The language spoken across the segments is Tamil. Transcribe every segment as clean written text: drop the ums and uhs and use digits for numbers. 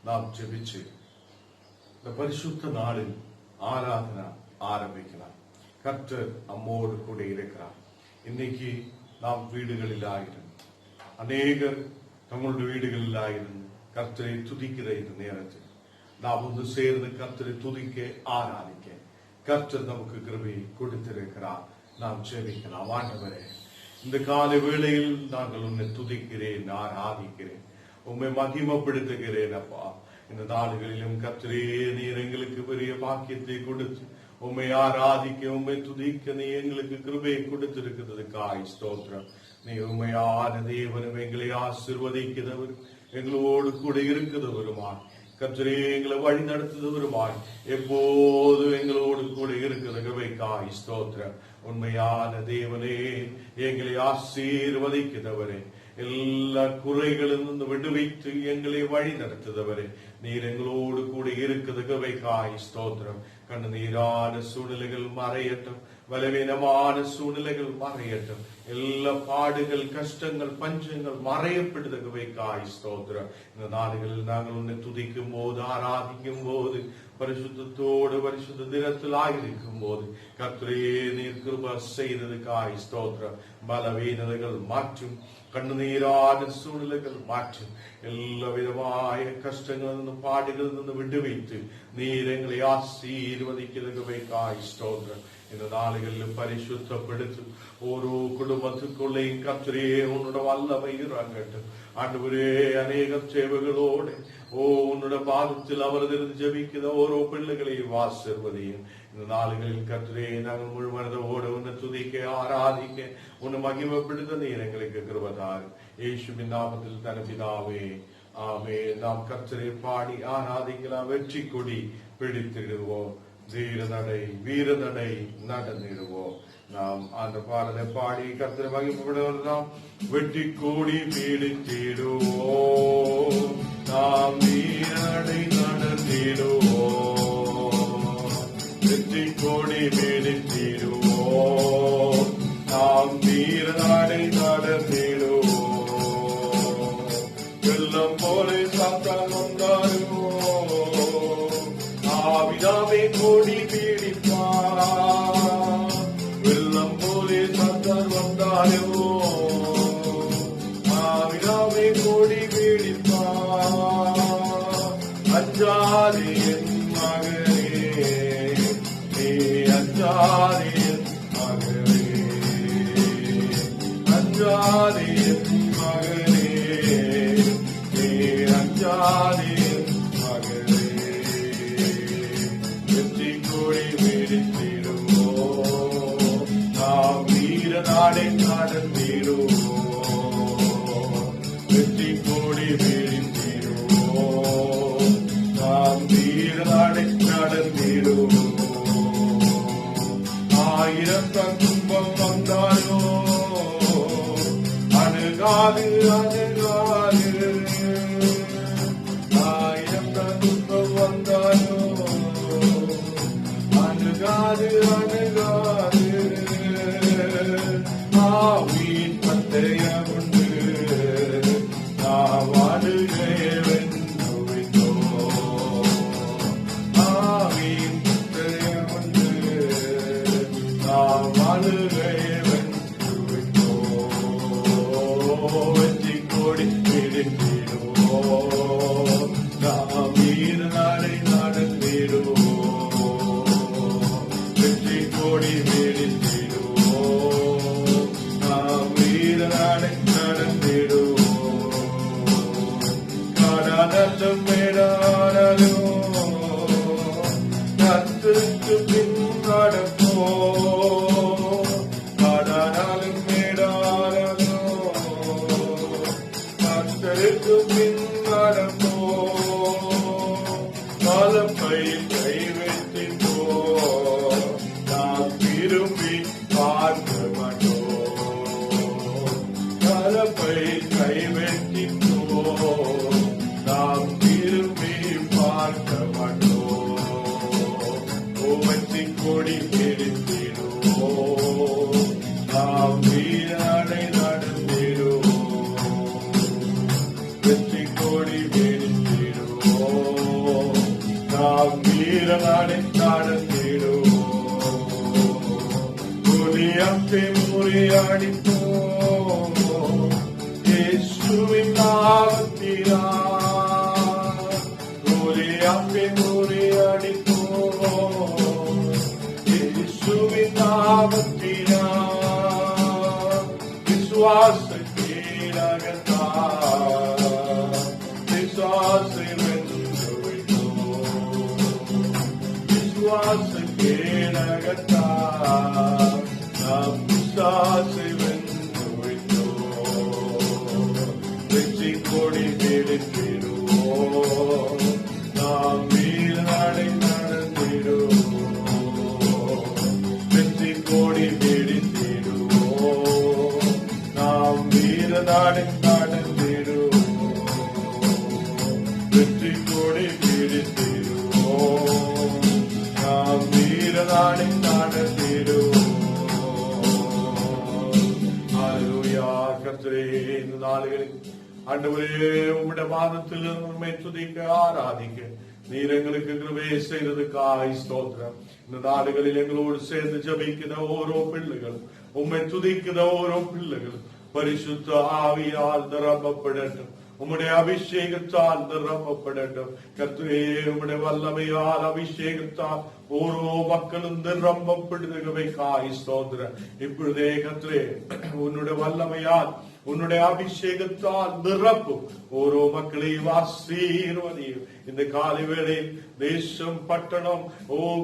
நாம் ஜெபிச்சு இந்த பரிசுத்த நாளில் ஆராதனை ஆரம்பிக்கலாம். கர்த்தர் நம்மோடு கூட இருக்கிறார். இன்னைக்கு நாம் வீடுகளில் ஆயிரும், அநேகர் தங்களுடைய வீடுகளில் ஆயிருந்து கர்த்தரை துதிக்கிற இந்த நேரத்தில் நாம் வந்து சேர்ந்து கர்த்தரை துதிக்க ஆராதிக்க கர்த்தர் நமக்கு கிருபையை கொடுத்திருக்கிறார். நாம் ஜெபிக்கலாம். ஆண்டவரே, இந்த காலை வேளையில் நாங்கள் உன்னை துதிக்கிறேன், ஆராதிக்கிறேன், உண்மை மகிமைப்படுத்துகிறேன். அப்பா, இந்த நாடுகளிலும் கர்த்தரே நீர் எங்களுக்கு பெரிய பாக்கியத்தை கொடுத்து உண்மை ஆராதிக்க உண்மை துதிக்க நீ எங்களுக்கு கிருபையை கொடுத்திருக்கிறதுக்காய் ஸ்தோத்திரம். நீ உண்மையான தேவனும் எங்களை ஆசீர்வதிக்கிறவர், எங்களோடு கூட இருக்கிறவருமாய் கர்த்தரே எங்களை வழி நடத்துகிறவருமாய் எப்போது எங்களோடு கூட இருக்கிற கிருபைக்காய் ஸ்தோத்திரம். உண்மையான தேவனே, எங்களை ஆசீர்வதிக்கிறவரே, எல்லா குறைகளிலிருந்து விடுவித்து எங்களை வழி நடத்துகிறவரே, நீர் எங்களோடு கூட இருக்கிற கிருபைக்காய் ஸ்தோத்திரம். கண்ணீரான சூழ்நிலைகள் மறையட்டும், பலவீனமான சூழ்நிலைகள் மறையட்டும், எல்லா பாடுகள், கஷ்டங்கள், பஞ்சங்கள் மறையப்படுதவைக்காய் ஸ்தோத்திரம். இந்த நாடுகளில் நாங்கள் உன்னை துதிக்கும் போது, ஆராதிக்கும் போது, பரிசுத்தோடு பரிசுத்த தினத்தில் ஆயிருக்கும் போது கர்த்தரே நீர் கிருபை செய்ததுக்காய் ஸ்தோத்திரம். பலவீனதைகள் மாற்றும், கண்ணீரான சூழ்நிலைகள் மாற்றும், எல்லா விதമായ கஷ்டங்களிலிருந்து பாடுகளிலிருந்து விடுவித்து நீர் எங்களை ஆசீர்வதிக்கிறதுக்காய் ஸ்தோத்திரம். இந்த நாடுகளில் பரிசுத்தப்படுத்தும் ஓரோ குடும்பத்துக்குள்ளேயும் கர்த்தரே உன்னோட வல்லமை இறங்கட்டும். ஆண்டவரே, அநேக சேவைகளோடு உன்னோட பாதத்தில் அமர்ந்திருந்து ஜெபிக்கிற ஓரோ பிள்ளைகளையும் ஆசீர்வதியும். இந்த நாடுகளில் கர்த்தரே நாங்கள் முழு மனதோடு உன்னை துதிக்க ஆராதிக்க உன்னை மகிமைப்படுத்த நீர் எங்களுக்கு கிருபை தாரும். இயேசுவின் நாமத்தில் தனபிதாவே, ஆமே. நாம் கர்த்தரை பாடி ஆராதிக்கலாம். வெற்றி கொடி பிடித்திடுவோம், வீர நடை நடந்திடுவோம். நாம் அந்த பாடலை பாடி கர்த்தரை மகிமைப்படுவோம். வெற்றி கொடி பிடித்திடுவோம், நாம் வீர நடை நடந்திடுவோம். வெற்றி கொடி பிடித்திடுவோம், நாம் வீர நடை நடந்திடுவோம். வெள்ளம் போல சாத்தான் வந்தாருவோம், ஆவிதாவே கொடி பிடிப்பார். வெள்ளம் போலே சாத்தான் வந்தாருவோம், ஆவிதாவே கொடி பிடிப்பார். அஞ்சாதே என் மகனே, நீ அஞ்சாதே என் மகனே, அஞ்சாதே என் மகனே, நீ அஞ்சாதே என் மகனே. வெற்றி கொடி பிடித்திடுவோம், நாம் வீர நாடை நடந்திடுவோம். வெற்றி கொடி பிடித்திடுவோம், நாம் வீர நாடை நடந்திடுவோம். ஆயிரம் துன்பம் வந்தாலோ அணுகாது அணுகாது, ஆயிரம் துன்பம் வந்தாலோ அணுகாது அணுகாது. ஆவியின் பந்தயம் உண்டு, நாம் ஆடுகை வென்றுவிட்டோம். ஆவியின் பந்தயம் உண்டு, நாம் ஆடுகை வென்றுவிட்டோம். வெற்றி கொடி பிடித்திடுவோம், நாம் வீர நாடை நடந்திடுவோம். வெற்றி கொடி பிடித்திடுவோம், நாம் வீர நாடை நடந்திடுவோம். காடானலும் மேடானலும் கர்த்தருக்கு பின் நடப்போம். காடானாலும் மேடானலும் கர்த்தருக்கு பின் நடப்போம். காலப்பையில் கைவிட்டிப்போம், நாம் திரும்பி பார்க்க மாட்டோம். காலப்பையில் கைவிட்டிப்போம், நாம் திரும்பி பார்க்க மாட்டோம். வெற்றி கொடி பிடித்திடுவோம், நாம் வீர நடை நடந்திடுவோம். வெற்றி கொடி பிடித்திடுவோம், நாடை நடந்திடுவோம். புலியத்தை முறியடிப்போம் இயேசுவின் நாமத்தினால். புலியத்தை முறியடிப்போம் இயேசுவின் நாமத்தினால். விசுவாச கீழகத்தால் விசுவாசை வென்று விட்டோம். விசுவாச கீழகத்தால் நாம் விசுவாசை வென்று விட்டோம். வெற்றி கொடி பிடித்திடுவோம். நாம் வீர நடை நடந்திடுவோம். வெற்றி கொடி பிடித்திடுவோம். நாம் வீர நடை நடந்திடுவோம். வெற்றி கொடி பிடித்திடுவோம். நாம் வீர நடை நடந்திடுவோம். ஹல்லேலூயா. கர்த்தரே, இந்த நாளுகளில் ஆண்டவரே உம்முடைய பாதத்தில் உண்மை துதிக்க ஆராதிக்க நீர் எங்களுக்கு கிருபை செய்ததுக்காய் ஸ்தோத்திரம். இந்த நாடுகளில் எங்களோடு சேர்ந்து ஜெபிக்கிற ஓரோ பிள்ளைகள், உம்மை துதிக்கிற ஓரோ பிள்ளைகள் பரிசுத்த ஆவியால் நிரப்பப்படட்டும். உம்முடைய அபிஷேகத்தால் நிரப்பப்படட்டும். கர்த்தரே, உம்முடைய வல்லமையால் அபிஷேகத்தால் ஓரோ மக்களும் நிரப்பப்படுவதற்காய் ஸ்தோத்திரம். இப்பொழுதே கர்த்தரே, உன்னுடைய வல்லமையால் உன்னுடைய அபிஷேகத்தால் நிரப்பும் ஓரோ மக்களையும் ஆசீர்வதியும். இந்த காலை வேளையில் தேசம், பட்டணம்,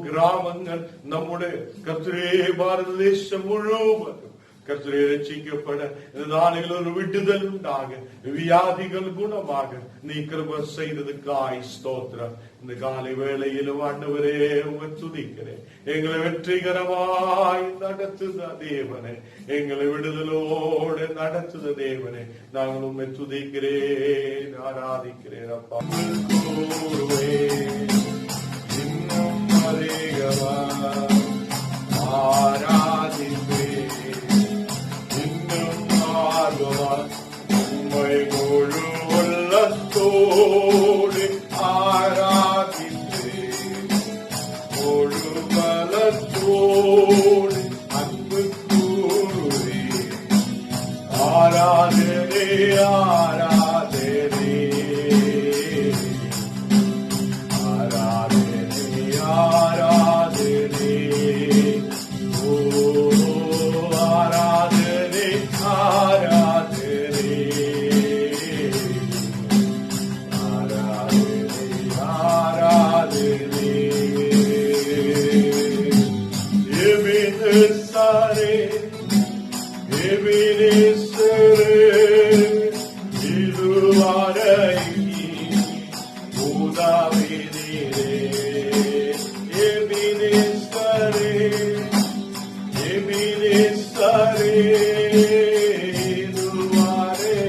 கிராமங்கள், நம்முடைய கர்த்தரே பாரத தேசம் முழுவதும் கர்த்தரே ரட்சிக்கப்பட இந்த நாளில் ஒரு விடுதல் உண்டாக, வியாதிகள் குணமாக நீ கிருபை செய்ததுக்காய் ஸ்தோத்திரம். இந்த காலை வேளையிலும் ஆண்டவரே உம்மை துதிக்கிறேன். எங்களை வெற்றிகரமாய் நடத்துத தேவனே, எங்களை விடுதலோடு நடத்துத தேவனே, நாங்கள் உம்மை துதிக்கிறேன், ஆராதிக்கிறேன். அப்பா இன்னும் அதிகமா ஆராதிப்பேன். உம்மை முழு உள்ளத்தோடு ஆராதிப்பேன். முழு பலத்தோடு அன்பு கூறுவேன். ஆராதனே ஆராதனே ஆராதனே ஆராதனே. ஓ ஆராதனே ஆராதனே ஆராதனே ஆராதனே. எபினேசரே எபினேசரே இதுவரை உதவினீரே. எபினேசரே எபினேசரே இதுவரை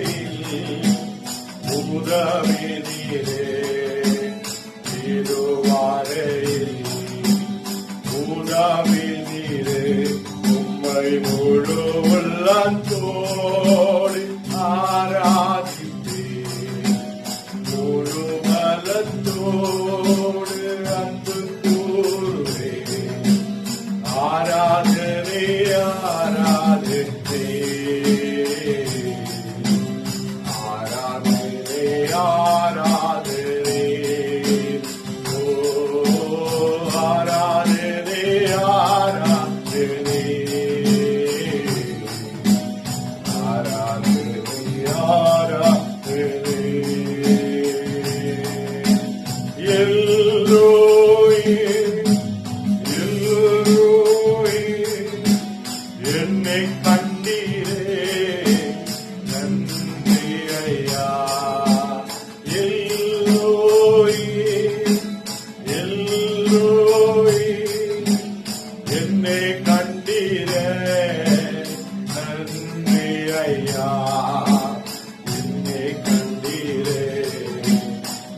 உதவினீரே. இதுவரை உதவினீரே. உம்மை முழு உள்ளத்தோடு ஆராதிப்பேன். முழு பலத்தோடு அன்பு கூறுவேன். ஆராதனே ஆராதனே ஆராதனே ஆராதனே. ஓ ஆராதனே ஆராதனே ஆராதனே ஆராதனே. எல்லோயே என்னை கண்டீரே, நன்றி ஐயா. எல்லோயே எல்லோயே என்னை கண்டீரே, நன்றி ஐயா. என்னை கண்டீரே,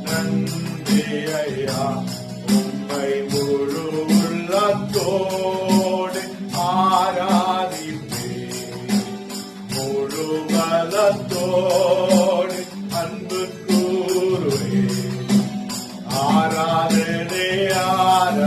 நன்றி ஐயா. உம்மை முழு உள்ளத்தோடு ஆராதிப்பேன். முழு பலத்தோடு அன்பு கூறுவேன். ஆராதனே ஆராதனே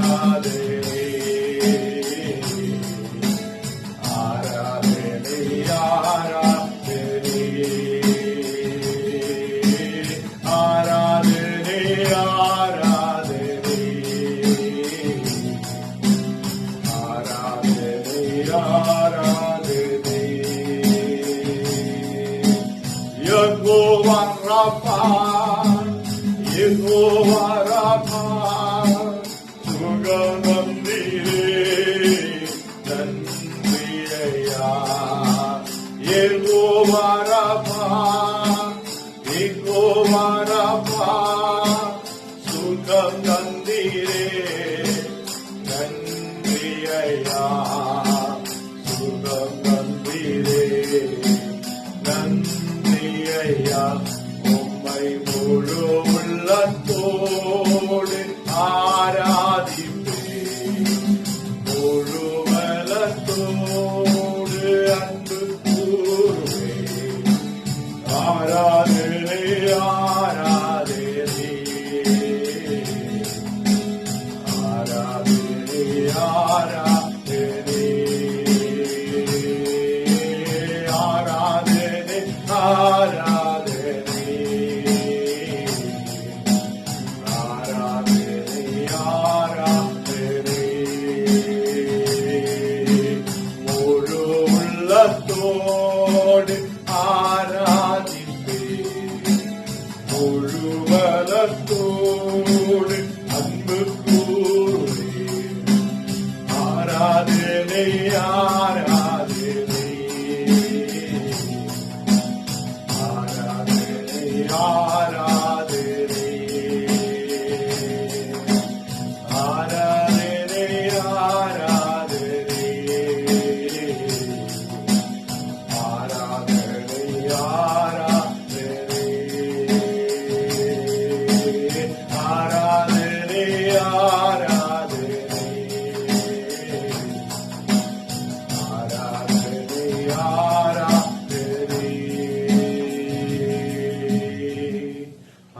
யெகோவா ராமா சுகம் தந்தீரே நன்றி ஐயா. யெகோவா ராமா யெகோவா ராமா சுகம் தந்தீரே நன்றி ஐயா. சுகம் தந்தீரே நன்றி ஐயா. உம்மை முழு உள்ளத்தோடு ஆராதிப்பேன். முழு பலத்தோடு அன்பு கூறுவேன். ஆராதனை ஆராதனை ஆராதனை ஆராதனை ஆராதனை ஆராதனை ஆராதனை ஆராதனை முழு உள்ளத்தோடு ஆராதிப்பேன். முழு பலத்தோடு அன்பு கூறுவேன். ஆராதனை ஆராதனை ஆராதனை ஆராதனை ஆராதனை ஆராதனை ஆராதனை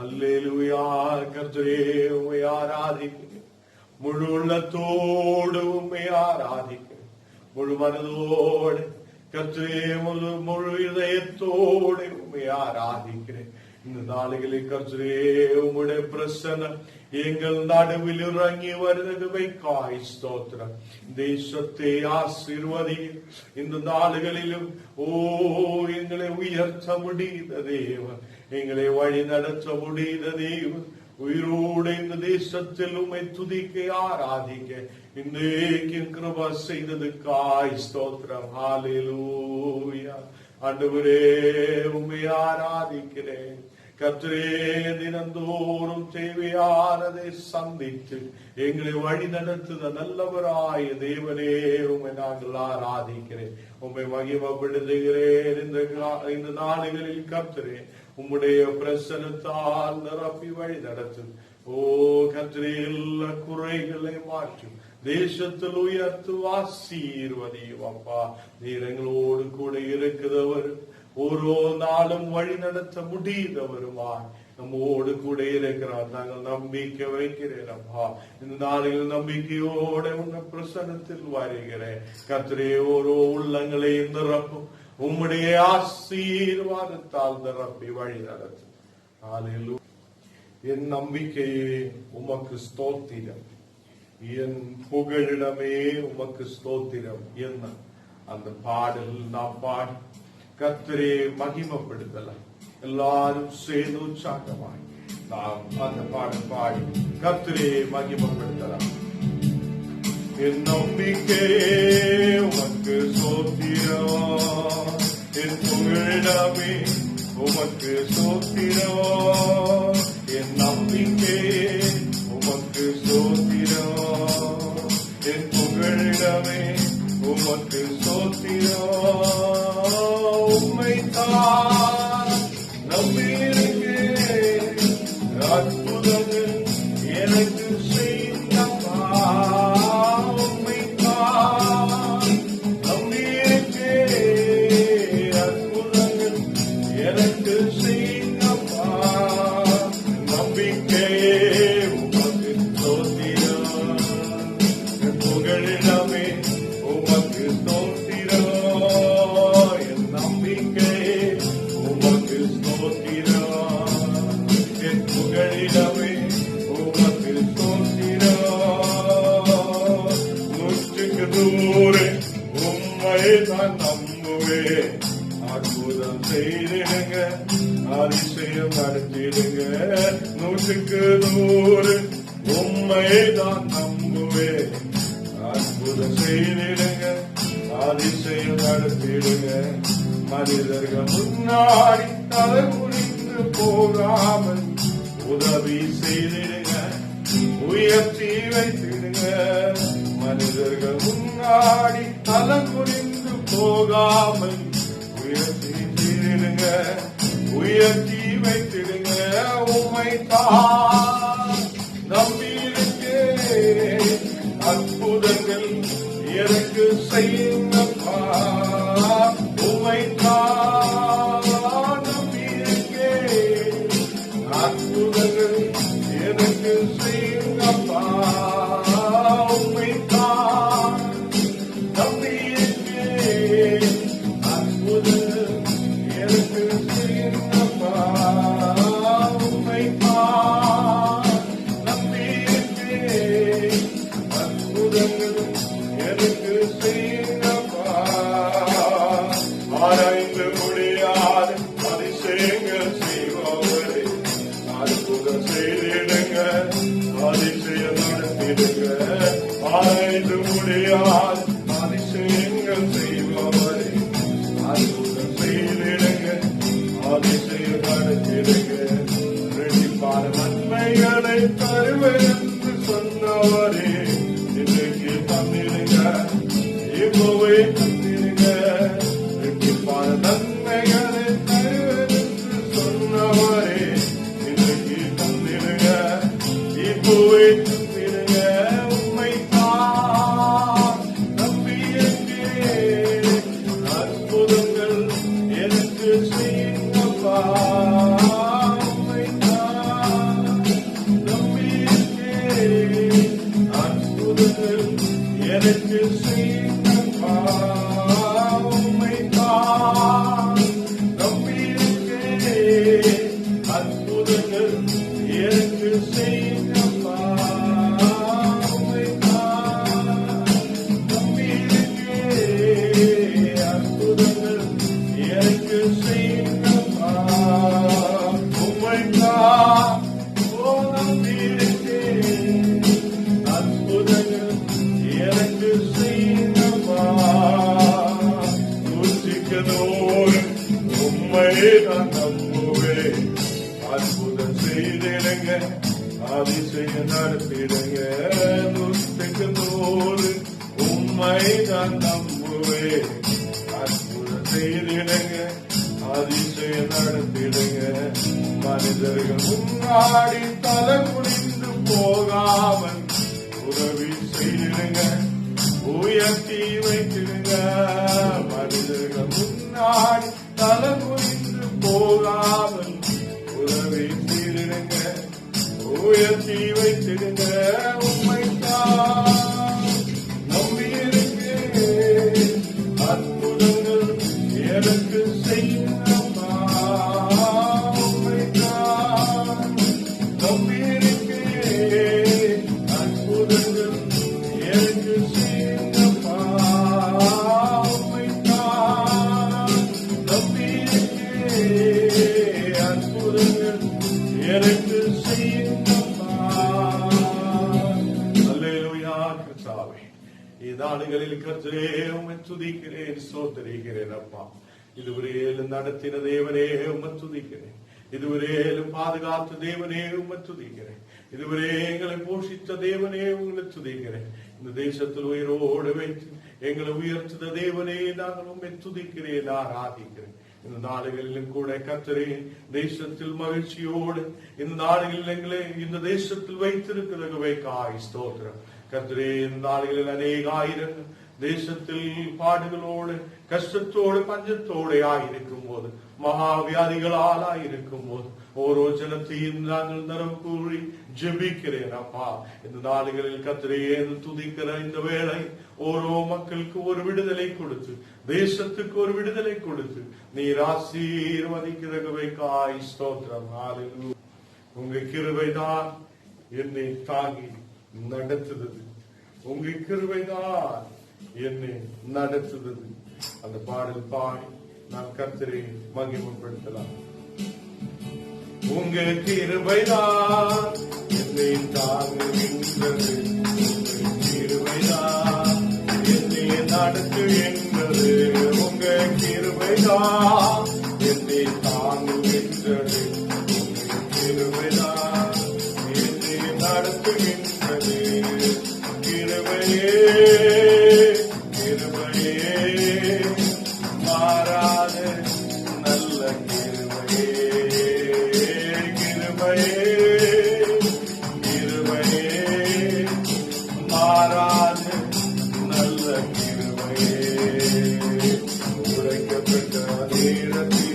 அல்லேலூயா. கர்த்தரே உம்மை ஆராதிக்கிறேன். முழு உள்ளத்தோடு உம்மை ஆராதிக்கிறேன். முழு மனதோடு கர்த்தரே முழு இதயத்தோடு உம்மை ஆராதிக்கிறேன். இந்த நாளிகளில் கர்த்தரே உம்முடைய பிரசன்னம் எங்கள் நடுவில் இறங்கி வருவதற்காய் ஸ்தோத்திரம். தேசத்தை ஆசீர்வதி. இந்த நாளுகளிலும் எங்களை உயர்த்த முடிந்த தேவன், எங்களை வழி நடத்த முடிந்த தேவன், உயிரோடு இந்த தேசத்தில் உம்மை துதிக்க ஆராதிக்க இன்றைக்கு கிருபை செய்ததுக்காய் ஸ்தோத்திரம். ஹல்லேலூயா. ஆண்டவரே உம்மை ஆராதிக்கிறேன். கர்த்தரே தினந்தோறும் தேவையானதை சந்தித்து எங்களை வழி நடத்துத நல்லவராய தேவனே உம்மை நாங்கள் ஆராதிக்கிறேன். உம்மை மகிமைப்படுத்துகிறேன். இந்த நாடுகளில் கர்த்தரே உம்முடைய பிரசன்னத்தால் நிரப்பி வழி நடத்தும். கர்த்தரே எல்லா குறைகளை மாற்றும். தேசத்தில் உயர்த்து ஆசீர்வதியும். அப்பா நீர் எங்களோடு கூட இருக்கிறவர், ஒரு நாளும் வழி நடத்த முடிந்தவருமா நம்மோடு கூட இருக்கிறார். நாங்கள் நம்பிக்கை வைக்கிறேன். அப்பா இந்த நாளில் நம்பிக்கையோட உன்ன பிரசன்னத்தில் வருகிறேன். கர்த்தரே ஒரு உள்ளங்களை நிரப்பும். உம்முடைய ஆசீர்வாதத்தால் நிரப்பி வழி நடத்தும். ஹல்லேலூயா. என் நம்பிக்கையே உமக்கு ஸ்தோத்திரம், என் புகழிடமே உமக்கு ஸ்தோத்திரம் என்ன அந்த பாடல் நாம் பாடி கர்த்தரே மகிமைப்படுத்தலாம். எல்லாரும் சேர்ந்து உற்சாகமாய் நாம் அந்த பாடல் பாடி கர்த்தரே மகிமைப்படுத்தலாம். என் நம்பிக்கையே உமக்கு ஸ்தோத்திரம், என் புகழிடமே உமக்கு ஸ்தோத்திரம். என் நம்பிக்கையே உமக்கு ஸ்தோத்திரம், என் புகழிடமே உமக்கு ஸ்தோத்திரம். உம்மைத்தான் நம்பியிருக்கிறேன், அற்புதங்கள் எனக்கு செய்தப்பா. உம்மைத்தான் நம்பியிருக்கிறேன், அற்புதங்கள் எனக்கு செய்தப்பா. நம்பிக்கையே உமக்கு ஸ்தோத்திரம், புகழிடமே உமக்கு ஸ்தோத்திரம். என் நம்பிக்கையே உமக்கு ஸ்தோத்திரம், என் புகழிடமே உமக்கு ஸ்தோத்திரம். நூற்றுக்கு நூறு உம்மை தான் நம்புவேன். அற்புதம் செய்திடுங்க, அதிசயம் அதிசயம் நடத்திடுங்க. 100க்கு 100 உம்மைதான் நம்புவேன். அற்புதம் செய்திடுங்க, அதிசயம் நடத்திடுங்க. மனிதர்கள் முன்னாடி தலை குனிந்து போகாமல் உதவி செய்திடுங்க, உயர்த்தி வைத்திடுங்க. மனிதர்கள் முன்னாடி தலை குனிந்து போகாமல் உயர்த்தி செய்திடுங்க, உயர்த்தி வைத்திடுங்க. உம்மைத்தான் நம்பியிருக்கேன், அற்புதங்கள் எனக்கு செய்யுங்கப்பா. உம்மைத்தான் நம்பியிருக்கேன், அற்புதங்கள் எனக்கு செய்யுங்கப்பா. உம்மைத்தான் நம்பியிருக்கேன், அற்புதங்கள் எனக்கு செய்யுங்கப்பா. உம்மைத்தான் நம்பியிருக்கேன், அற்புதங்கள் எனக்கு செய்யுங்கப்பா. ஆராய்ந்து முடியாத அதிசயங்கள் செய்பவரே, அற்புதம் செய்திடுங்க, அதிசயம் நடத்திடுங்க. ஆராய்ந்து முடியாத அதிசயங்கள் செய்பவரே, அற்புதம் செய்திடுங்க, அதிசயம் நடத்திடுங்க. ரெட்டிப்பான நன்மைகளை தருவேன் என்று சொன்னவரே, இன்றைக்கு தந்திடுங்க, இப்போவே தந்திடுங்க. ரெட்டிப்பான நன்மைகளை தருவேன் என்று சொன்னவரே, இன்றைக்கு தந்திடுங்க, இப்போவே தந்திடுங்க. உம்மைத்தான் நம்பியிருக்கேன், அற்புதங்கள் எனக்கு செய்யுங்கப்பா. உம்மைத்தான் நம்பியிருக்கேன், அற்புதங்கள் எனக்கு செய்யுங்கப்பா. உம்மைத்தான் நம்பியிருக்கேன், அற்புதங்கள் எனக்கு செய்யுங்கப்பா. உம்மைத்தான் நம்பியிருக்கேன், அற்புதங்கள் எனக்கு செய்யுங்கப்பா. உம்மைத்தான் நம்பியிருக்கேன், அற்புதங்கள் எனக்கு செய்யுங்கப்பா. 100க்கு 100 உம்மைதான் நம்புவேன். அற்புதம் செய்திடுங்க, அதிசயம் நடத்திடுங்க. 100க்கு 100 உம்மைதான் நம்புவேன். அற்புதம் செய்திடுங்க, அதிசயம் நடத்திடுங்க. மனிதர்கள் முன்னாடி தலை குனிந்து போகாமல் உதவி செய்திடுங்க, உயர்த்தி வைத்திடுங்க. மனிதர்கள் முன்னாடி தலை குனிந்து போகாமல் உதவி செய்திடுங்க, உயர்த்தி வைத்திடுங்க. உம்மைத்தான் நம்பியிருக்கேன், அற்புதங்கள் எனக்கு செய்யுங்கப்பா. உம்மைத்தான் நம்பியிருக்கேன், அற்புதங்கள் எனக்கு செய்யுங்கப்பா. உம்மைத்தான் நம்பியிருக்கேன், அற்புதங்கள் எனக்கு செய்யுங்கப்பா. அல்லேலூயா. கர்த்தாவே, இதாடுகளில் கர்த்தரே உம்மை துதிக்கிறேன், ஸ்தோத்திரிக்கிறேன் அப்பா. இதுவரையிலும் நடத்தின தேவனே உம்மை துதிக்கிறேன். இதுவரையிலும் பாதுகாத்த தேவனே உம்மை துதிக்கிறேன். இதுவரை எங்களை போஷித்த தேவனே உங்களை துதிக்கிறேன். இந்த தேசத்தில் உயிரோடு வைத்து எங்களை உயர்த்துத தேவனே நாங்கள் உம்மை துதிக்கிறேன், ஆராதிக்கிறேன். இந்த நாடுகளிலும் கூட கர்த்தரே தேசத்தில் மகிழ்ச்சியோடு இந்த நாடுகளில் எங்களை இந்த தேசத்தில் வைத்திருக்கிறதுக்காய் ஸ்தோத்திரம். கர்த்தரே இந்த நாடுகளில் அநேக ஆயிரங்கள் தேசத்தில் பாடுகளோடு கஷ்டத்தோடு பஞ்சத்தோடு ஆயிருக்கும் போது, மகாவியாதிகளால் ஆயிருக்கும் போது ஓரோ ஜனத்தையும் நாங்கள் நரம் கூறி ஜெபிக்கிறேன் அப்பா. இந்த நாடுகளில் கர்த்தரே துதிக்கிற இந்த வேளை ஓரோ மக்களுக்கு ஒரு விடுதலை கொடுத்து, தேசத்துக்கு ஒரு விடுதலை கொடுத்து நீர் ஆசீர்வதிக்கிறதுக்காய் ஸ்தோத்திரம். ஹல்லேலூயா. உங்க கிருபைதான் என்னை தாங்கி நடத்துது, உங்க கிருபைதான் என்னை நடத்துது. அந்த பாடல் பாடி நாம் கர்த்தரை மகிமைப்படுத்தலாம். உங்க கிருபைதான் என்னை தாங்குகின்றது. உங்க கிருபைதான் என்னை நடத்துகின்றது. உங்க கிருபைதான் என்னை தாங்குகின்றது. உங்க கிருபைதான் என்னை நடத்துகின்றது. கிருபையே கிருபையே மாறாத நல்ல கிருபையே. கிருபையே கிருபையே மாறாத நல்ல கிருபையே. உடைக்கப்பட்ட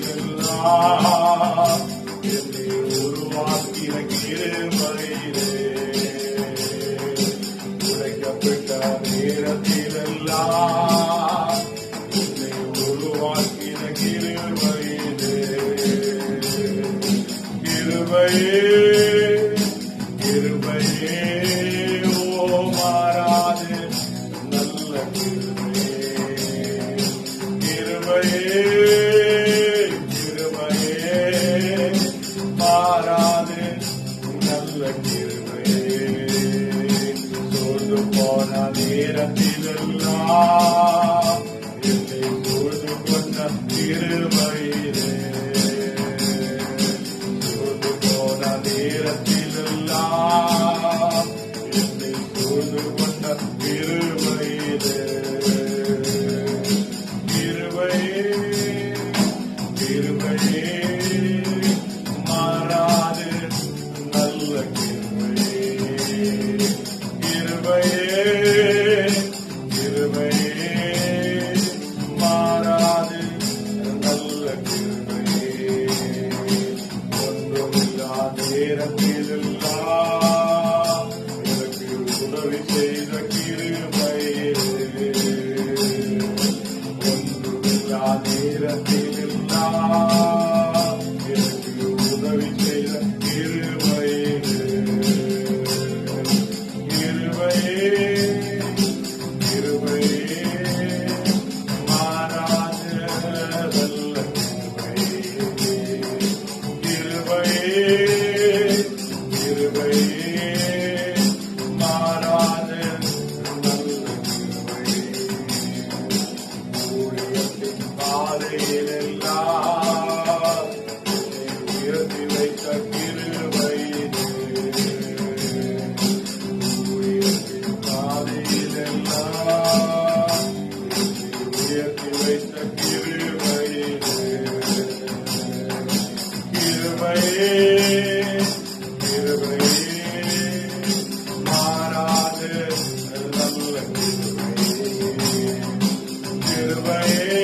நேரத்திலெல்லாம் என்னை உருவாக்கின கிருபையே. உடைக்கப்பட்ட நேரத்திலெல்லாம் என்னை உருவாக்கின கிருபையே. கிருபையே கிருபையே ஓ மாறாத நல்ல கிருபையே. கிருபையே கிருபையே மாறாத நல்ல கிருபையே. சோர்ந்து போன நேரத்திலெல்லாம் என்னை சூழ்ந்து கொண்ட கிருபையே. சோர்ந்து போன நேரத்திலெல்லாம் என்னை சூழ்ந்து கொண்ட கிருபையே. கிருபையே கிருபையே மாறாத நல்ல கிருபையே. கிருபையே கிருபையே மாறாத நல்ல கிருபையே. ஒன்றுமில்லா நேரத்திலெல்லாம் எனக்கு உதவி செய்த கிருபையே. ஒன்றுமில்லா நேரத்திலெல்லாம் எனக்கு உதவி செய்த கிருபையே. கிருபையே கிருபையே மாறாத நல்ல கிருபையே. கிருபையே கிருபையே மாறாத நல்ல கிருபையே. ஊழியத்தின் பாதையிலெல்லாம் என்னை உயர்த்தி வைத்த கிருபையே. ஊழியத்தின் பாதையிலெல்லாம் என்னை உயர்த்தி வைத்த கிருபையே. கிருபையே கிருபையே மாறாத நல்ல கிருபையே. கிருபையே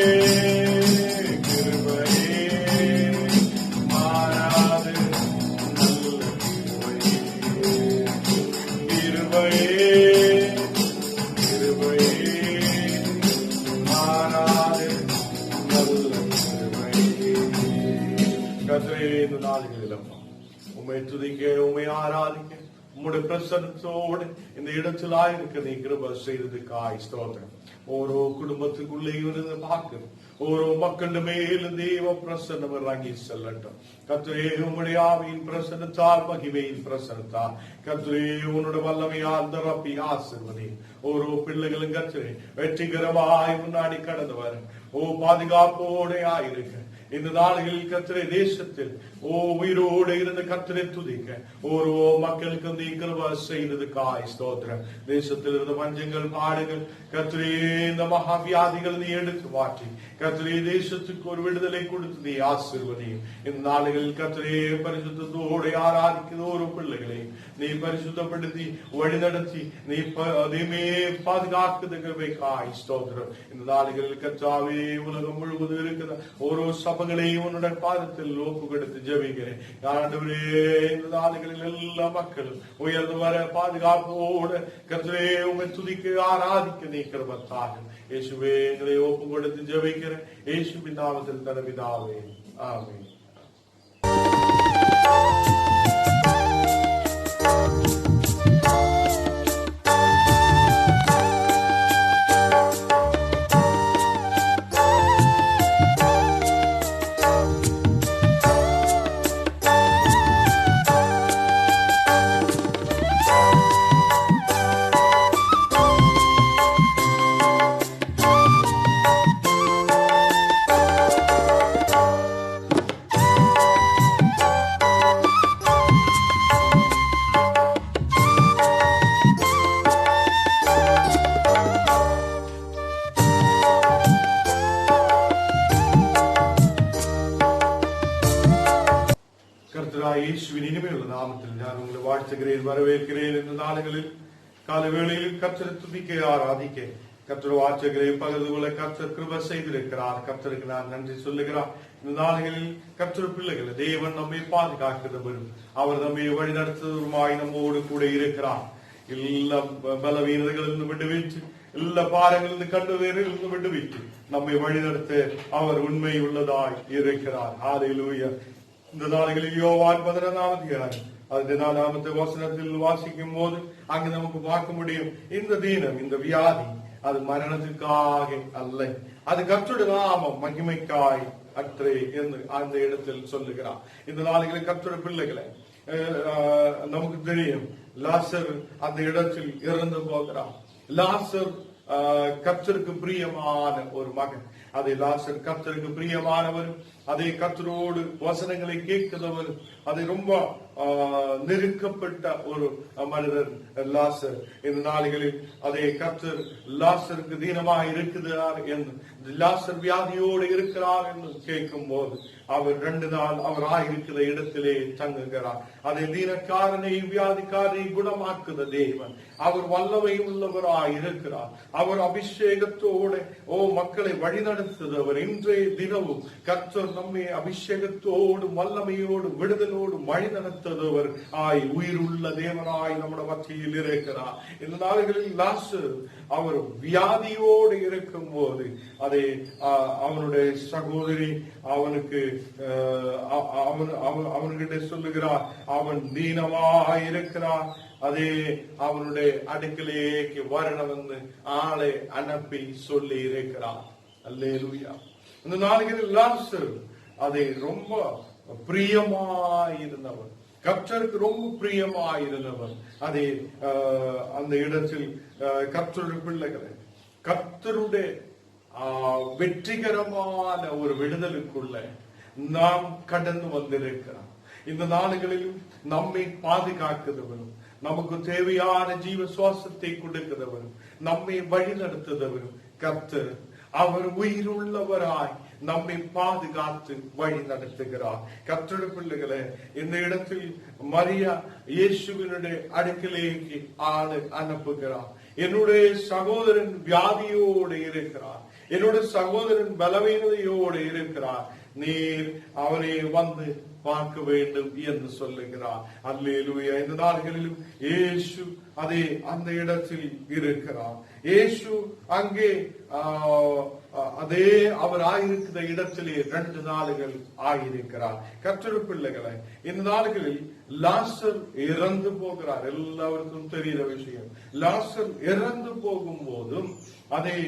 கிருபையே மாறாத நல்ல கிருபையே. கிருபையே கிருபையே மாறாத நல்ல கிருபையே. கர்த்தரே, இந்த நாளிகளிலப்பா உம்மை துதிக்க உம்மை ஆராதிக்க உம்முடைய பிரசன்னத்தோடு இந்த இடத்தில் ஆயிருக்க நீ கிருபை செய்ததுக்காய் ஸ்தோத்திரம். ஓரோ குடும்பத்துக்குள்ளே இருந்து பார்க்க ஓரோ மக்கள் மேலும் தேவ பிரசன்னம் இறங்கி செல்லட்டும். கர்த்தரே, உம்முடைய ஆவியின் பிரசன்னத்தால் மகிமையின் பிரசன்னத்தால் கர்த்தரே உன்னுடைய வல்லமையால் நிரப்பி ஆசீர்வதி. ஓரோ பிள்ளைகளும் கர்த்தரே வெற்றிகரமாய் முன்னாடி கடந்து வர ஓ பாதுகாப்போட ஆயிருக்க. இந்த நாடுகளில் கர்த்தரே தேசத்தில் உயிரோடு இருந்த கர்த்தரை துதிக்க ஓரோ மக்களுக்கு நீ கிருபை செய்ததுக்காய் ஸ்தோத்திரம். தேசத்தில் இருந்த பஞ்சங்கள் பாடுகள் கர்த்தரே இந்த மகாவியாதிகள் நீ எடுத்து மாற்றி கர்த்தரே தேசத்துக்கு ஒரு விடுதலை கொடுத்து நீ ஆசீர்வதி. இந்த நாடுகளில் கர்த்தரே பரிசுத்தத்தோடு ஆராதிக்கிற ஒரு பிள்ளைகளை நீ பரிசுத்தப்படுத்தி வழிநடத்தி நீ அதையுமே பாதுகாக்குதற்காய் ஸ்தோத்திரம். இந்த நாடுகளில் கர்த்தாவே உலகம் முழுவதும் இருக்கிற ஓரோ சபங்களையும் உன்னுடைய பாதத்தில் ஒப்பு கொடுத்து ஜெபிக்கிறேன். ஆண்டவரே, இந்த நாடுகளில் எல்லா மக்களும் உயர்ந்து வர பாதுகாப்போடு கர்த்தரே உம்மை துதிக்க ஆராதிக்க நீ கிருபை தாரும். இயேசுவே, எங்களை ஒப்பு கொடுத்து ஜெபிக்கிறேன். இயேசுவின் நாமத்தில் தன பிதாவே, ஆமென். இயேசுவின் இனிமையுள்ள நாமத்தில் நான் உங்களை வாழ்த்துகிறேன், வரவேற்கிறேன். இந்த நாடுகளில் காலவேளையில் கர்த்தரை துதிக்க ஆராதிக்க கர்த்தர் வார்த்தைகளை பகிர்ந்து கொள்ள கர்த்தர் கிருபை செய்திருக்கிறார். கர்த்தருக்கு நான் நன்றி சொல்லுகிறார். இந்த நாடுகளில் கர்த்தர் பிள்ளைகள் தேவன் நம்மை பாதுகாக்கிறவரும் அவர் நம்மை வழி நடத்துவருமாய் நம்மோடு கூட இருக்கிறார். எல்லா பலவீனர்களிலிருந்து விடுவித்து எல்லா பாரங்களிலிருந்து கண்டுவேறிலிருந்து விடுவித்து நம்மை வழிநடத்த அவர் உண்மை உள்ளதாய் இருக்கிறார். ஹல்லேலூயா. இந்த நாடுகளில் யோவான் 11ஆம் அதிகாரம் அது 4ஆம் வசனத்தில் வாசிக்கும் போது அங்கு நமக்கு பார்க்க முடியும், இந்த தீனம், இந்த வியாதி அது மரணத்துக்காக அல்ல, அது கர்த்தருடைய நாமம் மகிமைக்காய் அற்றே என்று அந்த இடத்தில் சொல்லுகிறார். இந்த நாடுகளில் கர்த்தருடைய பிள்ளைகளை நமக்கு தெரியும், லாசர் அந்த இடத்தில் இறந்து போகிறார். லாசர் கர்த்தருக்கு பிரியமான ஒரு மகன். அதை லாசர் கர்த்தருக்கு பிரியமானவர், அதை கர்த்தரோடு வசனங்களை கேட்கிறவர், அதை ரொம்ப நெருக்கப்பட்ட ஒரு மனிதர் லாசர். இந்த நாடுகளில் அதை கர்த்தர் லாசருக்கு தீனமாக இருக்கிறார் என்று, லாசர் வியாதியோடு இருக்கிறார் என்று கேட்கும் போது அவர் 2 நாள் அவர் ஆயிருக்கிற இடத்திலே தங்குகிறார். அதை தீனக்காரனை வியாதிக்காரனை குணமாக்குத தேவன், அவர் வல்லமை உள்ளவராய் இருக்கிறார். அவர் அபிஷேகத்தோடு மக்களை வழிநடத்துகிறவர். இன்றைய தினமும் கர்த்தர் நம்மை அபிஷேகத்தோடு வல்லமையோடு விடுதலோடு வழி நடத்துகிறவர் ஆய் உயிருள்ள தேவனாய் நம்முடைய மத்தியில் இருக்கிறார். இந்த நாடுகளில் லாசர் அவர் வியாதியோடு இருக்கும் போது அதை அவனுடைய சகோதரி அவன்கிட்ட சொல்லுகிறார், அவன் தீனமாக இருக்கிறார், அதே அவனுடைய அடுக்கலேக்கு வரணும் என்று ஆளை அனுப்பி சொல்லி இருக்கிறார். அல்லேலூயா. இந்த நாடுகளில் லாசர் அதை ரொம்ப பிரியமாயிருந்தவர், கர்த்தருக்கு ரொம்ப பிரியமாயிருந்தவர். அதே அந்த இடத்தில் கர்த்தருடைய பிள்ளைகளை கர்த்தருடைய வெற்றிகரமான ஒரு விடுதலுக்குள்ள நாம் கடந்து வந்திருக்கிறோம். இந்த நாடுகளிலும் நம்மை பாதுகாக்கிறவரும், நமக்கு தேவையான ஜீவ சுவாசத்தை கொடுக்கிறவரும், நம்மை வழி நடத்துகிறவரும் கர்த்தர். அவர் உயிருள்ளவராய் நம்மை பாதுகாத்து வழி நடத்துகிறார். கர்த்தருடைய பிள்ளைகளை இந்த இடத்தில் மரியா இயேசுவினுடைய அடுக்கலேக்கு ஆளு அனுப்புகிறார். என்னுடைய சகோதரன் வியாதியோடு இருக்கிறார், என்னுடைய சகோதரன் பலவீனதையோடு இருக்கிறார், நீர் அவரை வந்து பார்க்க வேண்டும் என்று சொல்லுகிறார். அல்லேலூயா. இந்த நாடுகளிலும் இயேசு அதே அந்த இடத்தில் இருக்கிறார். இயேசு அங்கே அதே அவர் ஆயிருக்கிற இடத்திலே 2 நாளுகள் ஆகியிருக்கிறார். கர்த்தருடைய பிள்ளைகளை இந்த நாடுகளில் லாசர் இறந்து போகிறார். எல்லாருக்கும் தெரிகிற விஷயம். லாசர் இறந்து போகும் போதும் அதை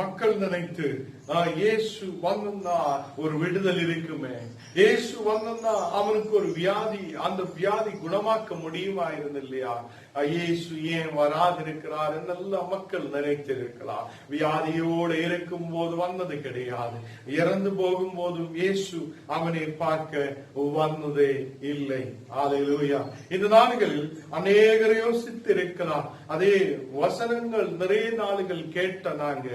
மக்கள் நினைத்து இயேசு வந்தா ஒரு விடுதல் இருக்குமே, இயேசு வந்தா அவனுக்கு ஒரு வியாதி, அந்த வியாதி குணமாக்க முடியுமா இருந்தில்லையா, இயேசு ஏன் வராதிருக்கிறார் என்றெல்லாம் மக்கள் நினைத்திருக்கலாம். வியாதியோடு இருக்கும் போது வந்தது கிடையாது, இறந்து போகும் போதும் இயேசு அவனை பார்க்க வந்ததே இல்லை. அல்லேலூயா. இந்த நாடுகளில் அநேகரை யோசித்திருக்கலாம். அதே வசனங்கள் நிறைய நாளுகள் கேட்ட நாங்க,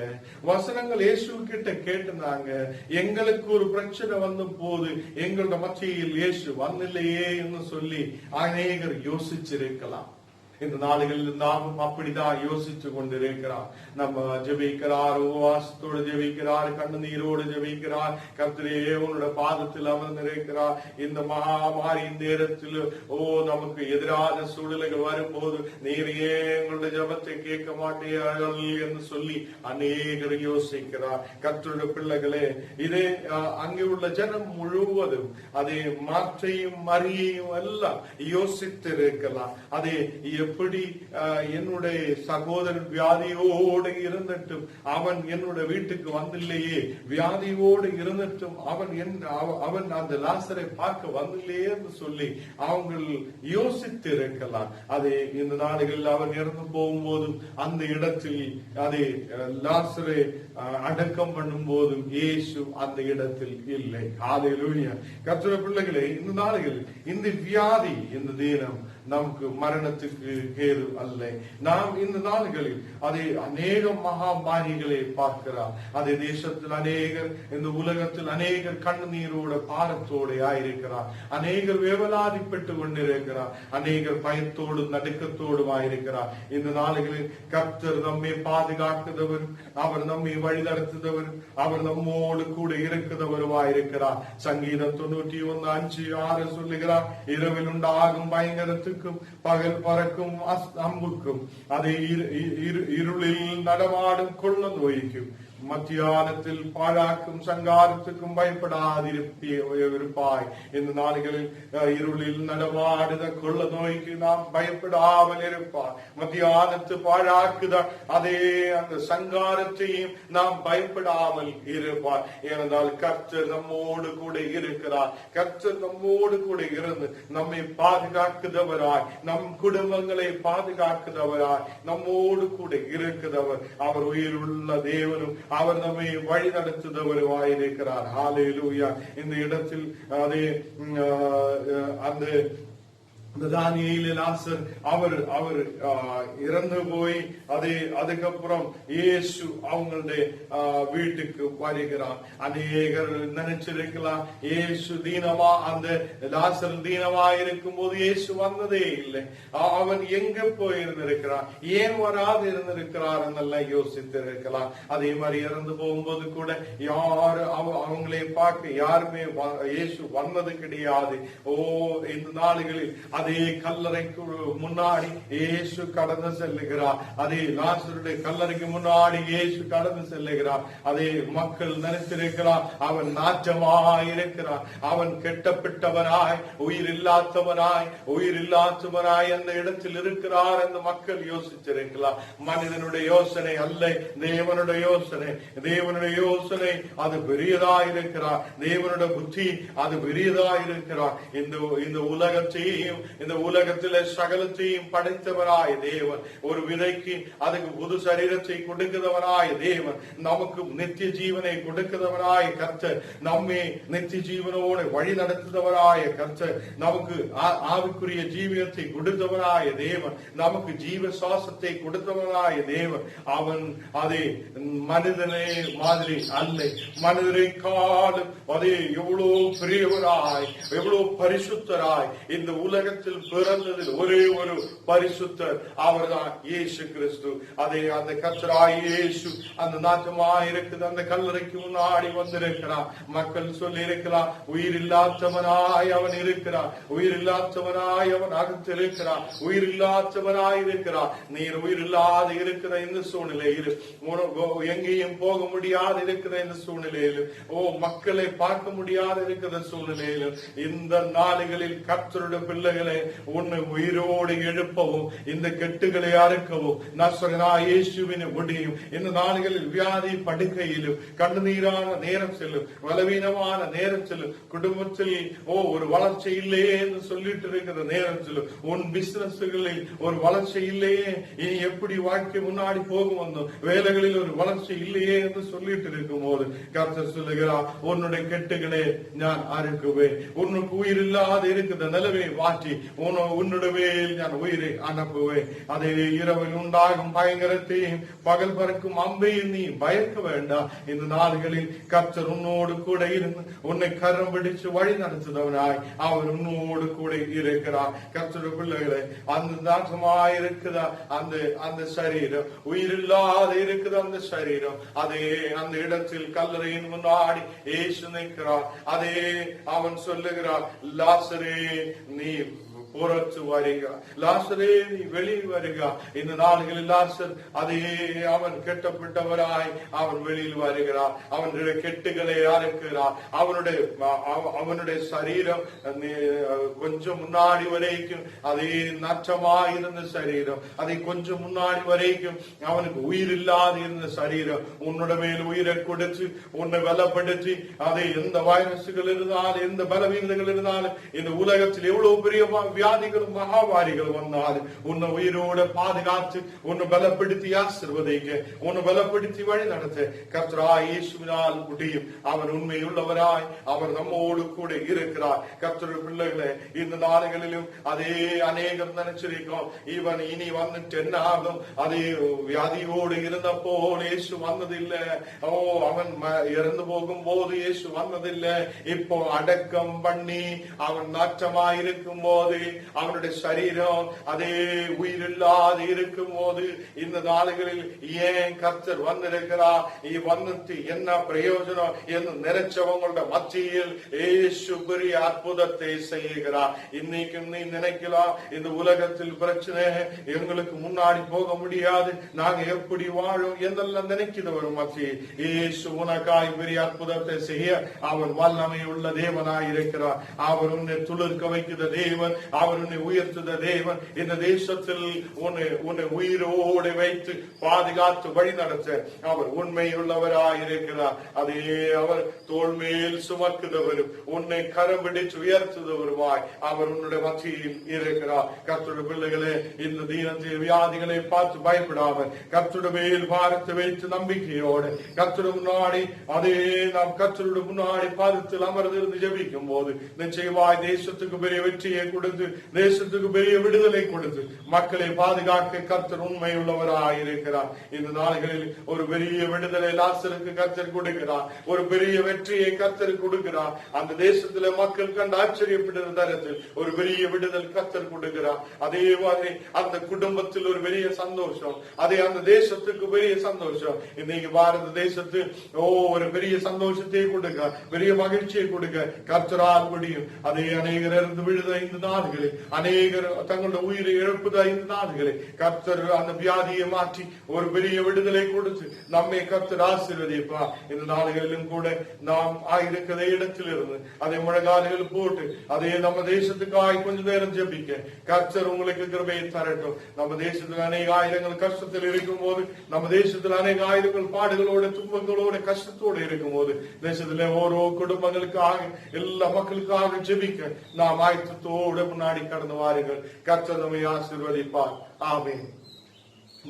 வசனங்கள் இயேசு கிட்ட கேட்டு நாங்க, எங்களுக்கு ஒரு பிரச்சனை வந்த போது எங்களோட மத்தியில் இயேசு வந்தில்லையே என்று சொல்லி அநேகர் யோசிச்சிருக்கலாம். இந்த நாடுகளில் நாமும் அப்படிதான் யோசிச்சு கொண்டிருக்கிறார். நம்ம ஜெபிக்கிறார், உபவாசத்தோடு ஜெபிக்கிறார், கண்ணீரோடு ஜெபிக்கிறார், கர்த்தரே உன்னோட பாதத்தில் அமர்ந்திருக்கிறார். இந்த மகாமாரி நேரத்தில் நமக்கு எதிரான சூழ்நிலைகள் வரும்போது நீரையே எங்களுடைய ஜெபத்தை கேட்க மாட்டீர்கள் என்று சொல்லி அநேகர் யோசிக்கிறார். கர்த்தருடைய பிள்ளைகளே, இதே அங்கே உள்ள ஜனம் முழுவதும் அதை மாற்றையும் மறியையும் எல்லாம் யோசித்திருக்கலாம். அதே எப்படி என்னுடைய சகோதரன் வியாதியோடு இருந்துட்டும் அவன் என்னுடைய வீட்டுக்கு வந்தில்லையே, வியாதியோடு இருந்துட்டும் அவன் அந்த லாசரை பார்க்க வந்தில்லையே என்று சொல்லி அவங்க யோசித்து இருக்கலாம். அதே இந்த நாடுகளில் அவன் இறந்து போகும்போதும் அந்த இடத்தில் அதே லாசரை அடக்கம் பண்ணும் போதும் இயேசு அந்த இடத்தில் இல்லை. ஹல்லேலூயா. கர்த்தருடைய பிள்ளைகளே, இந்த நாடுகளில் இந்த வியாதி, இந்த தீனம் நமக்கு மரணத்துக்கு கேது அல்ல. நாம் இந்த நாள்களில் அதை அநேக மகாமாரிகளை பார்க்கிறார். அதே தேசத்தில் அநேகர், இந்த உலகத்தில் அநேகர் கண்ணீரோட பாரத்தோட ஆயிருக்கிறார். அநேகர் வேவலாதிப்பட்டு கொண்டிருக்கிறார். அநேகர் பயத்தோடும் நடுக்கத்தோடும் ஆயிருக்கிறார். இந்த நாள்களில் கர்த்தர் நம்மை பாதுகாக்கிறவர், அவர் நம்மை வழிநடத்துகிறவர், அவர் நம்மோடு கூட இருக்கிறவருமாயிருக்கிறார். சங்கீதம் 91:5-6 சொல்லுகிறார், இரவில் உண்டாகும் பயங்கரத்துக்கும் பகல் பறக்கும் அம்புக்கும் அதை இருளில் நடமாடும் கொள்ள நோய்க்கும் மத்தியானத்தில் பாழாக்கும் சங்காரத்துக்கும் பயப்படாதிருப்பாய். இந்த நாடுகளில் இருளில் நடமாடுத கொள்ள நோய்க்கு நாம் பயப்படாமல் இருப்பார். மத்தியானத்து பாழாக்குத அதே அந்த சங்காரத்தையும் நாம் பயப்படாமல் இருப்பார். ஏனென்றால் கர்த்தர் நம்மோடு கூட இருக்கிறார். கர்த்தர் நம்மோடு கூட இருந்து நம்மை பாதுகாக்குதவராய், நம் குடும்பங்களை பாதுகாக்குதவராய், நம்மோடு கூட இருக்கிறவர். அவர் உயிருள்ள தேவனும் அவர் நம்மை வழி நடத்துதவருமாயிருக்கிறார். ஹல்லேலூயா. இந்த இடத்தில் அதே அந்த தானியேல் அவர் இறந்து போய் அதுக்கப்புறம் இயேசு அவங்களுடைய வீட்டுக்கு வருகிறார். அநேகர் நினைச்சிருக்கலாம் இயேசு தீனமா, அந்த லாசர் தீனமா இருக்கும் போது இயேசு வந்ததே இல்லை, அவன் எங்க போய் இருந்திருக்கிறான், ஏன் வராது இருந்திருக்கிறார் என்னெல்லாம் யோசித்திருக்கலாம். அதே மாதிரி இறந்து போகும்போது கூட யாரு அவங்களை பார்க்க யாருமே இயேசு வந்தது கிடையாது. இந்த நாடுகளில் அதே கல்லறைக்கு முன்னாடி இயேசு கடந்து செல்லுகிறார். அதே லாசருடைய கல்லறைக்கு முன்னாடி இயேசு கடந்து செல்லுகிறார். அதே மக்கள் நினைத்திருக்கிறார் அவன் நாற்றமாயிருக்கிறார், அவன் கெட்டப்பட்டவனாய், உயிரில்லாதவனாய் அந்த இடத்தில் இருக்கிறார் என்று மக்கள் யோசிச்சிருக்கலாம். மனிதனுடைய யோசனை அல்ல, தேவனுடைய யோசனை. தேவனுடைய யோசனை அது பெரியதாயிருக்கிறார். தேவனுடைய புத்தி அது பெரியதாயிருக்கிறார். இந்த உலகத்தையும் இந்த உலகத்தில சகலத்தையும் படைத்தவராய் தேவன், ஒரு விதைக்கு அதுக்கு புது சரீரத்தை கொடுக்கிறவராய் தேவன், நமக்கு நித்திய ஜீவனை கொடுக்கிறவராய் கர்த்தர், நம்மை நித்திய ஜீவனோடு வழி நடத்துகிறவராய கர்த்தர், நமக்கு ஆவிக்குரிய ஜீவியத்தை கொடுத்தவராய தேவன், நமக்கு ஜீவ சுவாசத்தை கொடுத்தவராய தேவன். அவன் அதே மனிதனே மாதிரி அல்ல, மனிதரை காலம் அதே எவ்வளவு பெரியவராய், எவ்வளவு பரிசுத்தராய், இந்த உலகத்தில் பிறந்ததில் ஒரே ஒரு பரிசுத்தர் அவர்தான் இயேசு கிறிஸ்து. அதே அந்த கர்த்தராய் இயேசு அந்த நாட்டமாய் இருக்குது அந்த கல்லறைக்கு முன்னாடி வந்திருக்கிறார். மக்கள் சொல்லி இருக்கிறார் உயிரில்லாதவனாய் அவன் இருக்கிறார், உயிரில்லாதவனாய் அவன் அகத்து இருக்கிறார், உயிரில்லாதவனாய் இருக்கிறார். நீர் உயிரில்லாத இருக்கிற இந்த சூழ்நிலையில், எங்கேயும் போக முடியாது இருக்கிற இந்த சூழ்நிலையில், மக்களை பார்க்க முடியாது இருக்கிற சூழ்நிலையில், இந்த நாடுகளில் கர்த்தருடைய பிள்ளைகளை உன்னை உயிரோடு எழுப்பவும், இந்த கெட்டுகளை அறுக்கவும் நசரேயனாகிய இயேசுவின் முடியும். இந்த நாடுகளில் வியாதி படுக்கையிலும், கண்ணீரான நேரம் செல்லும், பலவீனமான நேரம் செல்லும், குடும்பத்தில் ஒரு வளர்ச்சி இல்லையே என்று சொல்லிட்டு இருக்கிற நேரம் செல்லும், உன் பிசினஸ்களில் ஒரு வளர்ச்சி இல்லையே, இனி எப்படி வாழ்க்கை முன்னாடி போகும், வந்தோம் வேலைகளில் ஒரு வளர்ச்சி இல்லையே என்று சொல்லிட்டு இருக்கும் போது கர்த்தர் சொல்லுகிறார், உன்னுடைய கெட்டுகளை நான் அறுக்குவேன், உன்னுக்கு உயிர் இல்லாத இருக்கிற நிலவை மாற்றி உன்னுடைய நான் உயிரை அனுப்புவேன். அதே இரவில் உண்டாகும் பயங்கரத்தையும் பகல் பறக்கும் அம்பையும் நீ பயக்க வேண்டாம். இந்த நாடுகளில் கர்த்தர் உன்னோடு கூட இருந்து உன்னை கரம் பிடிச்சு வழி நடத்துதவனாய் அவர் உன்னோடு கூட இருக்கிறார். கர்த்தருடைய பிள்ளைகளை அந்த நாசமாயிருக்குதா அந்த சரீரம், உயிரில்லாத இருக்குது அந்த சரீரம், அதே அந்த இடத்தில் கல்லறையின் முன்னாடி இயேசு நிற்கிறார். அதே அவன் சொல்லுகிறார், லாசரே நீ புறத்து வருக, லாசரே நீ வெளியே வருக. இந்த நாடுகளில் லாசர் அதே அவன் கெட்டப்பட்டவராய் அவன் வெளியில் வருகிறார், அவனுடைய கெட்டுகளை அறுக்கிறார். அவனுடைய சரீரம் கொஞ்சம் முன்னாடி வரைக்கும் அதே நச்சமாயிருந்த சரீரம், அதை கொஞ்சம் முன்னாடி வரைக்கும் அவனுக்கு உயிர் இல்லாத இருந்த சரீரம், உன்னோட மேல் உயிரை கொடுத்து உன்னை பலப்படுத்தி, அதை எந்த வைரசுகள் இருந்தாலும் எந்த பலவீனங்கள் இருந்தாலும் இந்த உலகத்தில் எவ்வளவு பெரிய வியாதிகளும் மகாவாரிகள் வந்தாலும் உன்னை உயிரோட பாதுகாத்து உன்னை பலப்படுத்தி ஆசீர்வதிக்க, உன்னை பலப்படுத்தி வழி நடத்த கர்த்தராய் இயேசுவினால் முடியும். அவர் உண்மையுள்ளவராய் அவர் நம்மோடு கூட இருக்கிறார். கர்த்தருடைய பிள்ளைகளே, இந்த நாடுகளிலும் அதே அநேகர் நினைச்சிருக்கோம், இவன் இனி வந்துட்டு என்ன ஆகும், அதே வியாதியோடு இருந்தப்போ இயேசு வந்ததில்லை, அவன் இறந்து போகும் போது இயேசு வந்ததில்லை, இப்போ அடக்கம் பண்ணி அவன் நாற்றமாயிருக்கும் போது அவனுடைய சரீரம் அதே உயிரில்லாது இருக்கும் போது இந்த நாடுகளில் ஏன் கர்த்தர் வந்திருக்கிறார், வந்துட்டு என்ன பிரயோஜனம் என்று நினைச்சவங்களோட மத்தியில் இயேசு பெரிய அற்புதத்தை செய்கிறார். இன்னைக்கு நீ நினைக்கலாம், இந்த உலகத்தில் பிரச்சனை, எங்களுக்கு முன்னாடி போக முடியாது, நாங்க எப்படி வாழும் என்றெல்லாம் நினைக்கிறவர் மத்தியில் இயேசு உனக்காய் பெரிய அற்புதத்தை செய்ய அவர் வல்லமை உள்ள தேவனாய் இருக்கிறார். அவர் உன்னை துளிர்க்க வைக்கிற தேவன், அவர் உன்னை உயர்த்துத தேவன். இந்த தேசத்தில் உன்னை உயிரோடு வைத்து பாதுகாத்து வழி நடத்த அவர் உண்மையுள்ளவராய் இருக்கிறார். அதே அவர் தோள் மேல் சுமக்குதவரும் உன்னை கரம் பிடித்து உயர்த்துதவருமாய் அவர் உன்னுடைய மத்தியில் இருக்கிறார். கர்த்தருடைய பிள்ளைகளே, இந்த தீனத்தில் வியாதிகளை பார்த்து பயப்படாமல் கர்த்தருடைய மேல் பாரத்தை வைத்து நம்பிக்கையோடு கர்த்தருடைய முன்னாடி அதே நாம் கர்த்தருடைய முன்னாடி பாதத்தில் அமர்ந்திருந்து ஜெபிக்கும் போது நிச்சயமாய் தேசத்துக்கு பெரிய வெற்றியை கொடுத்து, தேசத்துக்கு பெரிய விடுதலை கொடுத்து மக்களை பாதுகாக்க கர்த்தர் உண்மை உள்ளவராய் இருக்கிறார். இந்த நாடுகளில் ஒரு பெரிய விடுதலை லாசருக்கு கர்த்தர் கொடுக்கிறார், ஒரு பெரிய வெற்றியை கர்த்தர் கொடுக்கிறார். அந்த தேசத்துல மக்கள் கண்டு ஆச்சரியப்படுகிற தரத்தில் ஒரு பெரிய விடுதல் கர்த்தர் கொடுக்கிறார். அதே மாதிரி அந்த குடும்பத்தில் ஒரு பெரிய சந்தோஷம், அதே அந்த தேசத்துக்கு பெரிய சந்தோஷம். இன்னைக்கு பாரத தேசத்து ஒரு பெரிய சந்தோஷத்தை கொடுக்க, பெரிய மகிழ்ச்சியை கொடுக்க கர்த்தரால் முடியும். அதே அநேகர் இருந்து விழுத இந்த நாடுகளில், அநேகர் தங்களுடைய உயிரை இழப்புத இந்த நாடுகளில் கர்த்தர் அந்த வியாதியை மாற்றி ஒரு பெரிய விடுதலை கொடுத்து நம்மை கர்த்தர் ஆசீர்வதிப்பா. இந்த நாடுகளிலும் கூட நாம் ஆயிருக்கிற இடத்தில் இருந்து அதை முழங்கால்கள் போட்டு அதே நம்ம தேசத்துக்காய் கொஞ்ச நேரம் ஜெபிக்க கர்த்தர் உங்களுக்கு கிருபையை தரட்டும். நம்ம தேசத்தில் அநேக ஆயிரங்கள் கஷ்டத்தில் இருக்கும் போது, நம்ம தேசத்தில் அநேக ஆயிரங்கள் பாடுகளோட துன்பங்களோட கஷ்டத்தோடு இருக்கும் போது, தேசத்துல ஓரோ குடும்பங்களுக்காக எல்லா மக்களுக்காக ஜெபிக்க நாம் ஆயத்தத்தோடு முன்னாடி கடந்து வாருங்கள். கர்த்தர் நம்மை ஆசீர்வதிப்பார். ஆமென்.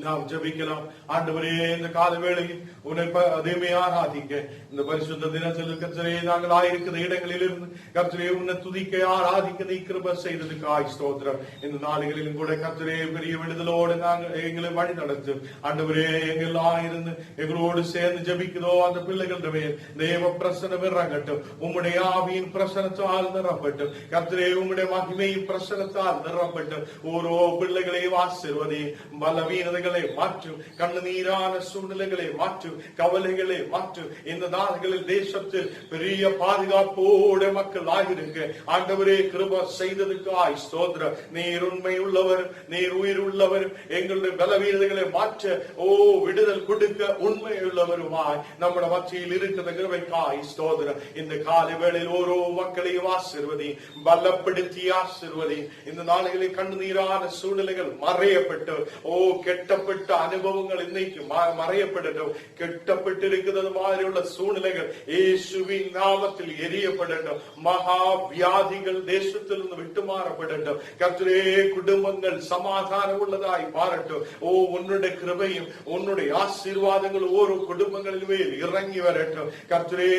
நாம் ஜெபிக்கலாம். ஆண்டவரே, இந்த கால வேளையில் உன்னை அதிகமே ஆராதிக்க இந்த பரிசுத்த தினத்தில் கர்த்தரே நாங்கள் ஆயிருக்கிற இடங்களில் இருந்து கர்த்தரே உன்னை துதிக்க ஆராதிக்க நீ கிருபை செய்ததுக்காய் ஸ்தோத்திரம். இந்த நாடுகளிலும் கூட கர்த்தரே பெரிய விடுதலோடு நாங்கள் எங்களை வழி நடத்தும். ஆண்டவரே, எங்கெல்லாம் இருந்து எங்களோடு சேர்ந்து ஜெபிக்கிறதோ அந்த பிள்ளைகள் மேல் தேவ பிரசனம் இறங்கட்டும், உம்முடைய ஆவியின் பிரசனத்தால் நிரப்பட்டும். கர்த்தரே, உம்முடைய மகிமையின் பிரசனத்தால் நிரப்பட்டும். ஓரோ பிள்ளைகளையும் ஆசீர்வதி, பலவீனதை மாற்றும், கண்ணீரான சூழ்நிலைகளை மாற்றும், கவலைகளை மாற்றும். இந்த நாடுகளில் தேசத்தில் பெரிய பாதுகாப்போடு மக்கள் ஆகிருக்க ஆண்டவரே கிருபை செய்ததுக்காய் ஸ்தோத்திரம். நீர் உண்மை உள்ளவர், நீர் உயிர் உள்ளவர். எங்களுடைய பலவீனங்களை மாற்ற விடுதல் கொடுக்க உண்மை உள்ளவருமாய் நம்முடைய மத்தியில் இருக்கிற கிருபைக்காய் ஸ்தோத்திரம். இந்த காலை வேளையில் ஓரோ மக்களையும் ஆசீர்வதி, பலப்படுத்தி ஆசீர்வதி. இந்த நாடுகளில் கண்ணீரான சூழ்நிலைகள் மறையப்பட்டு கெட்டப்பட்ட அனுபவங்கள் இன்னைக்கு மறையப்படட்டும். கெட்டப்பட்டிருக்கிறது மாதிரி உள்ள சூழ்நிலைகள் இயேசுவின் நாமத்தில் எரியப்படட்டும். மகா வியாதிகள் தேசத்திலிருந்து விட்டு மாறப்படட்டும். கர்த்தரே, குடும்பங்கள் சமாதானம் உள்ளதாய் மாறட்டும். உன்னுடைய கிருபையும் உன்னுடைய ஆசீர்வாதங்கள் ஒரு குடும்பங்களில் மேல் இறங்கி வரட்டும். கர்த்தரே,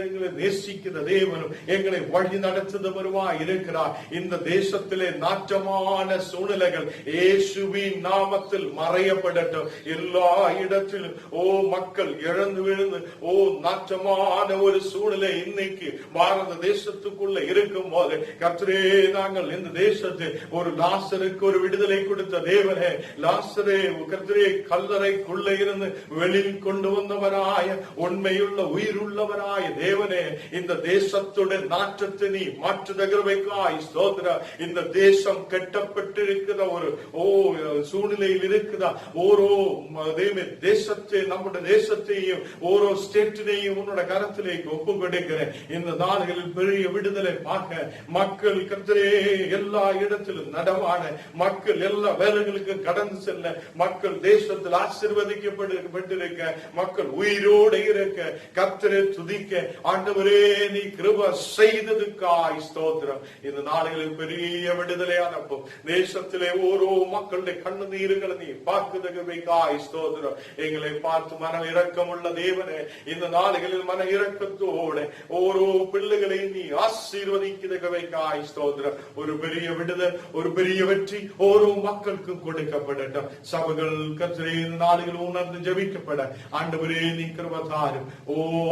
எங்களை நேசிக்கிற தேவனும் எங்களை வழி நடத்துதவருமா இருக்கிறார். இந்த தேசத்திலே நாற்றமான சூழ்நிலைகள் இயேசுவின் நாமத்தில் மறையப்படட்டும். எல்லா இடத்திலும் மக்கள் இழந்து விழுந்து நாற்றமான ஒரு சூழ்நிலை இன்னைக்கு பாரத தேசத்துக்குள்ள இருக்கும் போது கர்த்தரே, நாங்கள் இந்த தேசத்தில் ஒரு லாசருக்கு ஒரு விடுதலை கொடுத்த தேவனே, லாசரே கர்த்தரே கல்லறைக்குள்ள இருந்து வெளியில் கொண்டு வந்தவராய உண்மையுள்ள உயிருள்ளவராய தேவனே, இந்த தேசத்துடைய நாற்றத்தை நீ மாற்றுதகிருவைக்காய் ஸ்தோத்திரம். இந்த தேசம் கெட்டப்பட்டிருக்கிற ஒரு சூழ்நிலையில் இருக்கிற ഓരോ ദേശത്തെ നമ്മുടെ ദേശത്തെയും ഓരോ സ്റ്റേറ്റിനെയും ഉன்னோட கரத்திലേക്ക് ஒப்புக்கொடுக்கிறேன். இந்த நாடுகளில் பெரிய விடுதலை பார்க்க மக்கள் கர்த்தரே எல்லா இடத்திலும் நடமாட, மக்கள் எல்லா வேலைகளுக்கு கடந்து செல்ல, மக்கள் தேசத்தில் ஆசீர்வதிக்கப்பட்டிருக்க, மக்கள் உயிரோடு இருக்க, கர்த்தரை துதிக்க ஆண்டவரே நீ கிருபை செய்ததுக்காய் ஸ்தோத்திரம். இந்த நாடுகளில் பெரிய விடுதலை அனுப்பும். தேசத்திலே ஓரோ மக்களுடைய கண்ணீர்களை நீ பார்க்குதற்காய் ஸ்தோத்திரம். எங்களை பார்த்து மன இரக்கம் உள்ள தேவனே, இந்த நாடுகளில் மன இரக்கத்தோடு ஓரோ பிள்ளைகளை நீ ஆசீர்வதிக்கிறதுக்காய் ஸ்தோத்திரம். ஒரு பெரிய விடுதல், ஒரு பெரிய வெற்றி ஓரோ மக்களுக்கும் கொடுக்கப்படட்டும். சபைகள் கர்த்தரே இந்த நாடுகள் உணர்ந்து ஜெபிக்கப்பட ஆண்டவரே நீ கிருபை தாரும்.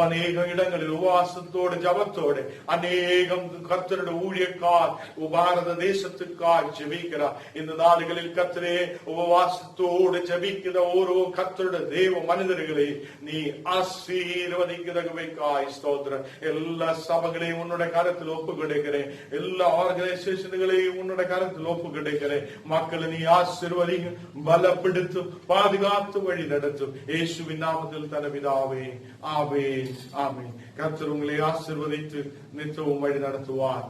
அநேக இடங்களில் உபவாசத்தோடு ஜபத்தோடு அநேகம் கர்த்தருடைய ஊழியக்கார் பாரத தேசத்துக்காய் ஜெபிக்கிறார். இந்த நாடுகளில் கர்த்தரே உபவாசத்தோடு ஜெபிக்கிற ஓரோ கர்த்தருடைய தேவ மனிதர்களை நீ ஆசீர்வதிக்கிறதுக்காய் ஸ்தோத்திரம். எல்லா சபைகளையும் உன்னோட கரத்தில் ஒப்பு கொடுக்கிறேன். எல்லா ஆர்கனைசேஷன்களையும் உன்னோட கரத்தில் ஒப்பு கொடுக்கிறேன். மக்களை நீ ஆசீர்வதிங்க, பலப்படுத்தும், பாதுகாத்து வழி நடத்தும். இயேசுவின் நாமத்தில் தனவிதாவே ஆமென் ஆமென். கர்த்தர் உங்களை ஆசீர்வதித்து நித்தவும் வழி நடத்துவார்.